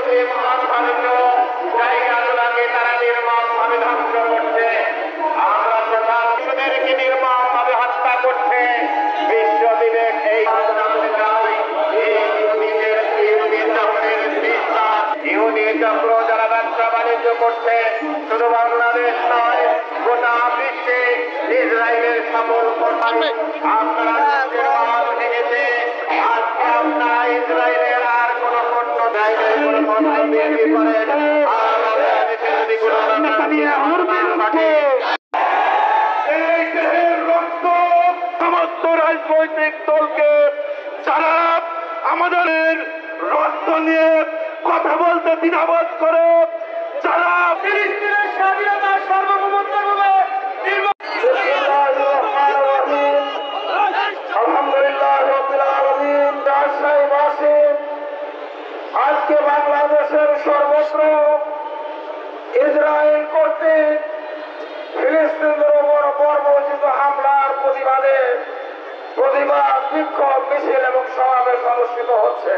মুসলিম আস্থানিত জায়গাগুলোকে তারা নির্মমভাবে ধ্বংস করছে। আমরা প্রধানমন্ত্রীদেরকে নির্মমভাবে হত্যা করছে। বিশ্ব বিবেক এই ইহুদি চক্র যারা ব্যবসা বাণিজ্য করছে, শুধু বাংলাদেশ নয়, গোটা বিশ্বে ইসরায়েলের সকল কর্মী আপনারা ভেঙেছে। আজকে আপনারা ইসরায়েলের আর কোন পণ্য দেয় কোন পণ্য বিক্রি করেন আর বাংলাদেশে যদি কোনো এই দেহের রক্ত সমস্ত রাজনৈতিক দলকে যারা আমাদের রক্ত নিয়ে কথা বলতে দ্বিধাবোধ করে, যারা ফিলিস্তিনের স্বাধীনতা সার্বভৌমত্ব আলহামদুলিল্লাহ রাব্বিল আলামিন। রাজশাহী বাসী আজকে বাংলাদেশের সর্বত্র ইসরায়েল কর্তৃক ফিলিস্তিনের উপর বর্বরচিত হামলার প্রতিবাদ বিক্ষোভ মিছিল এবং সমাবেশ অনুষ্ঠিত হচ্ছে।